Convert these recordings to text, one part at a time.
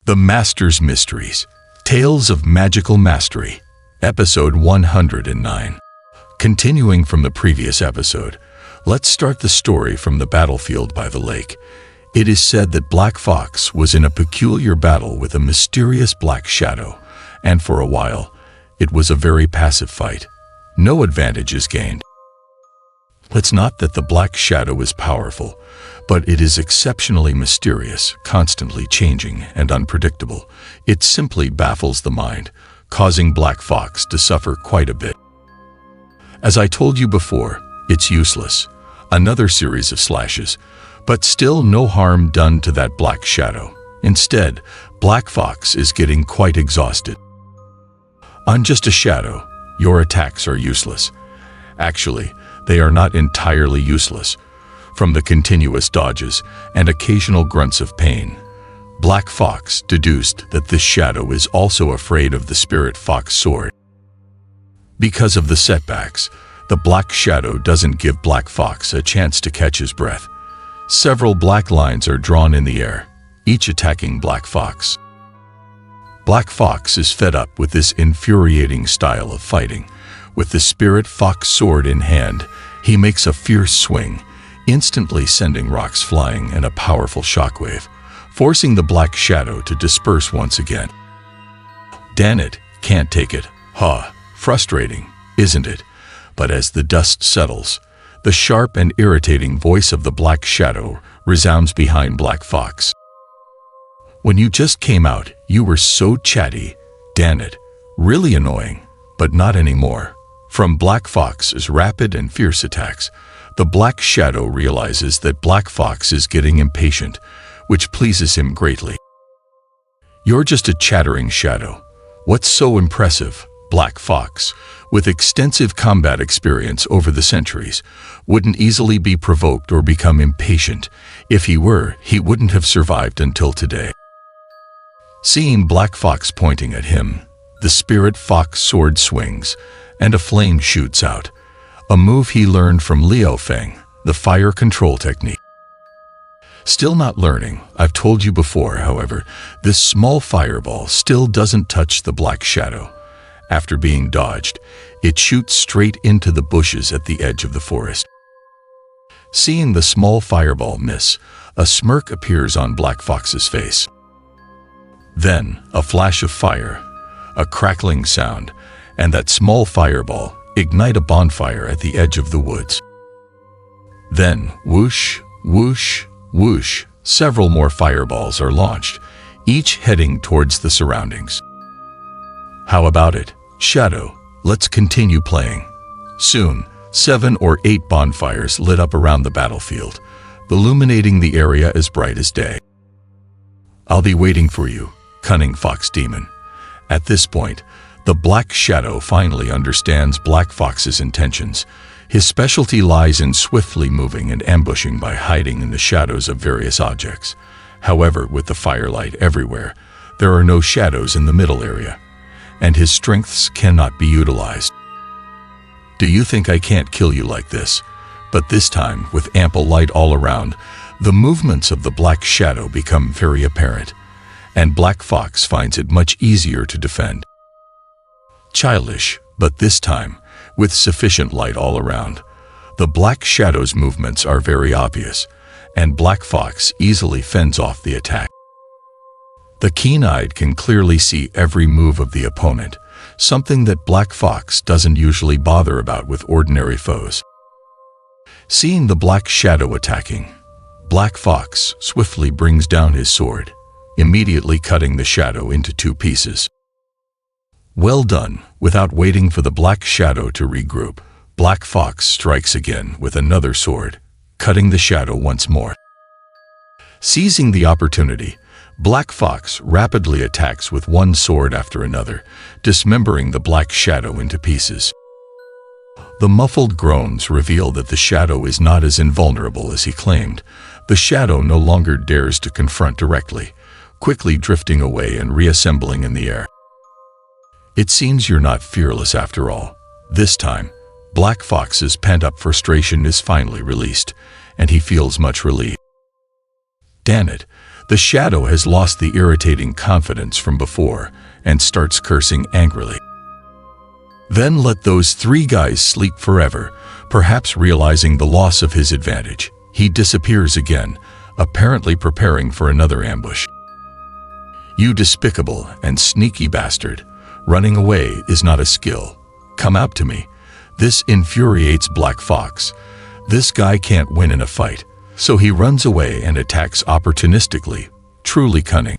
The Master's Mysteries, Tales of Magical Mastery, Episode 109. Continuing from the previous episode, let's start the story from the battlefield by the lake. It is said that Black Fox was in a peculiar battle with a mysterious black shadow, and for a while, it was a very passive fight. No advantages gained. It's not that the black shadow is powerful, but it is exceptionally mysterious, constantly changing and unpredictable. It simply baffles the mind, causing Black Fox to suffer quite a bit. As I told you before, it's useless. Another series of slashes, but still no harm done to that black shadow. Instead, Black Fox is getting quite exhausted. I'm just a shadow. Your attacks are useless. Actually, they are not entirely useless. From the continuous dodges and occasional grunts of pain, Black Fox deduced that this shadow is also afraid of the Spirit Fox sword. Because of the setbacks, the black shadow doesn't give Black Fox a chance to catch his breath. Several black lines are drawn in the air, each attacking Black Fox. Black Fox is fed up with this infuriating style of fighting. With the Spirit Fox sword in hand, he makes a fierce swing, instantly sending rocks flying and a powerful shockwave, forcing the black shadow to disperse once again. Damn it, can't take it. Frustrating, isn't it? But as the dust settles, the sharp and irritating voice of the black shadow resounds behind Black Fox. When you just came out, you were so chatty. Damn it, really annoying, but not anymore. From Black Fox's rapid and fierce attacks, the black shadow realizes that Black Fox is getting impatient, which pleases him greatly. You're just a chattering shadow. What's so impressive? Black Fox, with extensive combat experience over the centuries, wouldn't easily be provoked or become impatient. If he were, he wouldn't have survived until today. Seeing Black Fox pointing at him, the Spirit Fox sword swings, and a flame shoots out, a move he learned from Liu Feng, the fire control technique. Still not learning, I've told you before, however, this small fireball still doesn't touch the black shadow. After being dodged, it shoots straight into the bushes at the edge of the forest. Seeing the small fireball miss, a smirk appears on Black Fox's face. Then, a flash of fire, a crackling sound, and that small fireball ignite a bonfire at the edge of the woods. Then, whoosh, whoosh, whoosh, several more fireballs are launched, each heading towards the surroundings. How about it, Shadow? Let's continue playing. Soon, 7 or 8 bonfires lit up around the battlefield, illuminating the area as bright as day. I'll be waiting for you, cunning fox demon. At this point, the black shadow finally understands Black Fox's intentions. His specialty lies in swiftly moving and ambushing by hiding in the shadows of various objects. However, with the firelight everywhere, there are no shadows in the middle area, and his strengths cannot be utilized. Do you think I can't kill you like this? But this time, with ample light all around, the movements of the black shadow become very apparent, and Black Fox finds it much easier to defend. Childish, but this time, with sufficient light all around, the black shadow's movements are very obvious, and Black Fox easily fends off the attack. The keen-eyed can clearly see every move of the opponent, something that Black Fox doesn't usually bother about with ordinary foes. Seeing the black shadow attacking, Black Fox swiftly brings down his sword, immediately cutting the shadow into 2 pieces. Well done. Without waiting for the black shadow to regroup, Black Fox strikes again with another sword, cutting the shadow once more. Seizing the opportunity, Black Fox rapidly attacks with one sword after another, dismembering the black shadow into pieces. The muffled groans reveal that the shadow is not as invulnerable as he claimed. The shadow no longer dares to confront directly, quickly drifting away and reassembling in the air. It seems you're not fearless after all. This time, Black Fox's pent-up frustration is finally released, and he feels much relieved. Damn it, The shadow has lost the irritating confidence from before and starts cursing angrily. Then let those three guys sleep forever, perhaps realizing the loss of his advantage. He disappears again, apparently preparing for another ambush. You despicable and sneaky bastard. Running away is not a skill. Come out to me. This infuriates Black Fox. This guy can't win in a fight, so he runs away and attacks opportunistically, truly cunning.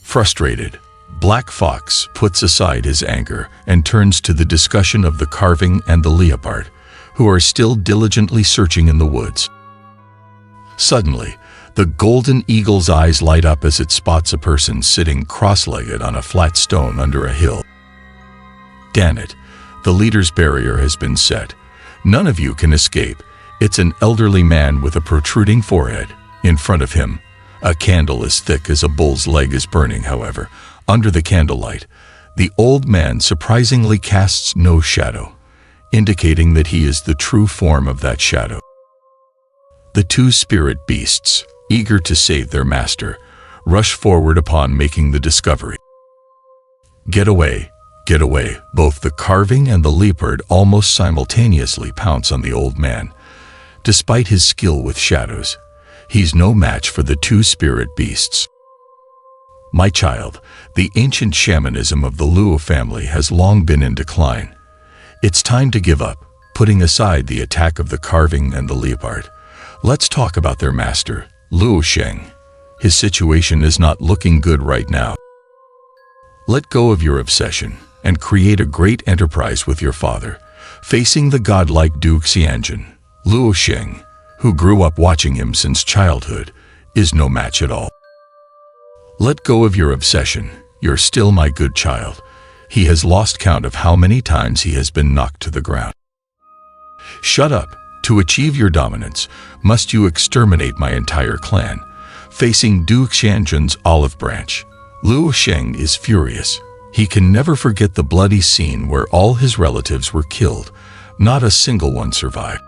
Frustrated, Black Fox puts aside his anger and turns to the discussion of the carving and the leopard, who are still diligently searching in the woods. Suddenly, the golden eagle's eyes light up as it spots a person sitting cross-legged on a flat stone under a hill. Damn it, the leader's barrier has been set. None of you can escape. It's an elderly man with a protruding forehead. In front of him, a candle as thick as a bull's leg is burning, however. Under the candlelight, the old man surprisingly casts no shadow, indicating that he is the true form of that shadow. The two spirit beasts, eager to save their master, rush forward upon making the discovery. Get away, get away. Both the carving and the leopard almost simultaneously pounce on the old man. Despite his skill with shadows, he's no match for the two spirit beasts. My child, the ancient shamanism of the Luo family has long been in decline. It's time to give up, putting aside the attack of the carving and the leopard. Let's talk about their master, Luo Sheng. His situation is not looking good right now. Let go of your obsession and create a great enterprise with your father, facing the godlike Duke Xianjun. Luo Sheng, who grew up watching him since childhood, is no match at all. Let go of your obsession. You're still my good child. He has lost count of how many times he has been knocked to the ground. Shut up. To achieve your dominance, must you exterminate my entire clan? Facing Duke Xianjun's olive branch, Luo Sheng is furious. He can never forget the bloody scene where all his relatives were killed. Not a single one survived.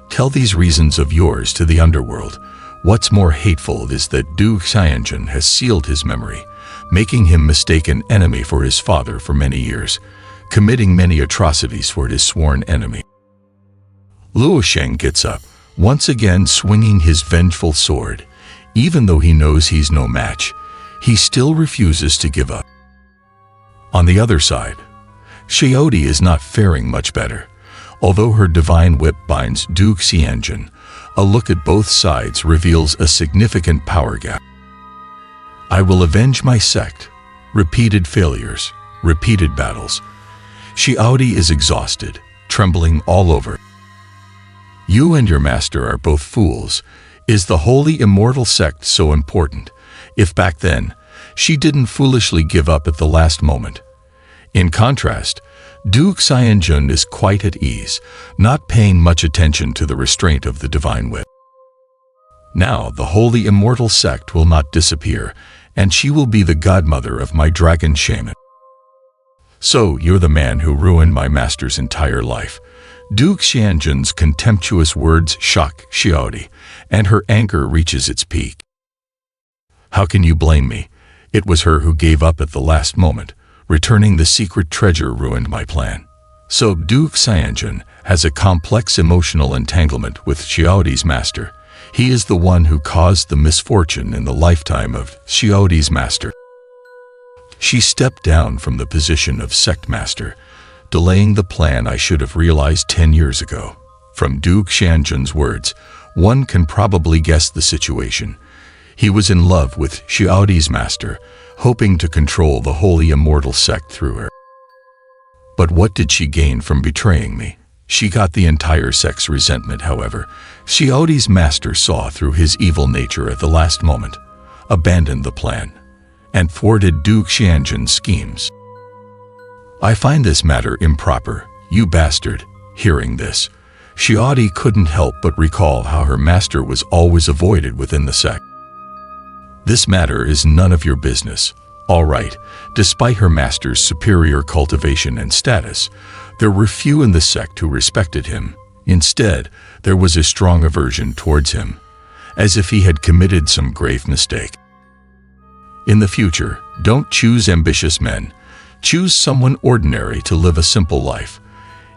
Tell these reasons of yours to the underworld. What's more hateful is that Duke Xianjun has sealed his memory, making him mistake an enemy for his father for many years, committing many atrocities for his sworn enemy. Luo Sheng gets up, once again swinging his vengeful sword. Even though he knows he's no match, he still refuses to give up. On the other side, Xiaodi is not faring much better. Although her divine whip binds Duke Xianjun, a look at both sides reveals a significant power gap. I will avenge my sect. Repeated failures, repeated battles. Xiaodi is exhausted, trembling all over. You and your master are both fools. Is the holy immortal sect so important? If back then, she didn't foolishly give up at the last moment. In contrast, Duke Xianjun is quite at ease, not paying much attention to the restraint of the divine whip. Now the holy immortal sect will not disappear, and she will be the godmother of my dragon shaman. So you're the man who ruined my master's entire life. Duke Xianjun's contemptuous words shock Xiaodi, and her anger reaches its peak. How can you blame me? It was her who gave up at the last moment. Returning the secret treasure ruined my plan. So Duke Xianjun has a complex emotional entanglement with Xiaodi's master. He is the one who caused the misfortune in the lifetime of Xiaodi's master. She stepped down from the position of sect master, delaying the plan I should have realized 10 years ago. From Duke Xianjun's words, one can probably guess the situation. He was in love with Xiaodi's master, hoping to control the holy immortal sect through her. But what did she gain from betraying me? She got the entire sect's resentment, however. Xiaodi's master saw through his evil nature at the last moment, abandoned the plan, and thwarted Duke Xianjun's schemes. I find this matter improper, you bastard. Hearing this, Xiaodi couldn't help but recall how her master was always avoided within the sect. This matter is none of your business. All right, despite her master's superior cultivation and status, there were few in the sect who respected him. Instead, there was a strong aversion towards him. as if he had committed some grave mistake. In the future, don't choose ambitious men. Choose someone ordinary to live a simple life.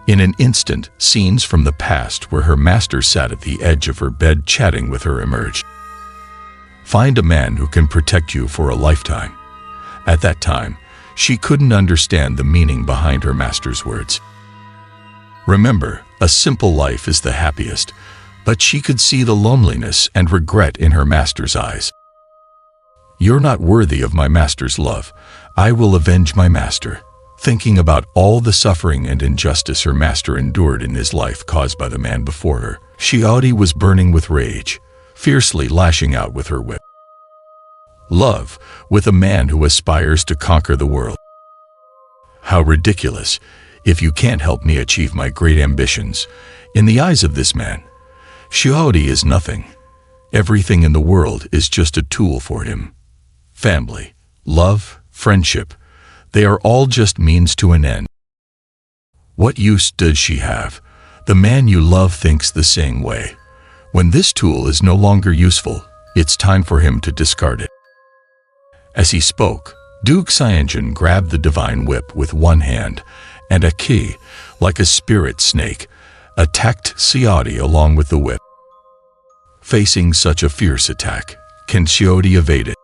In an instant, scenes from the past where her master sat at the edge of her bed chatting with her emerged. Find a man who can protect you for a lifetime. At that time, she couldn't understand the meaning behind her master's words. Remember, a simple life is the happiest, but she could see the loneliness and regret in her master's eyes. You're not worthy of my master's love. I will avenge my master. Thinking about all the suffering and injustice her master endured in his life caused by the man before her, Xiaodi was burning with rage, fiercely lashing out with her whip. Love, with a man who aspires to conquer the world. How ridiculous, if you can't help me achieve my great ambitions. In the eyes of this man, Xiaodi is nothing. Everything in the world is just a tool for him. Family, love, friendship, they are all just means to an end. What use does she have? The man you love thinks the same way. When this tool is no longer useful, it's time for him to discard it. As he spoke, Duke Xianjun grabbed the divine whip with one hand, and a key, like a spirit snake, attacked Xiaodi along with the whip. Facing such a fierce attack, can Xiaodi evade it?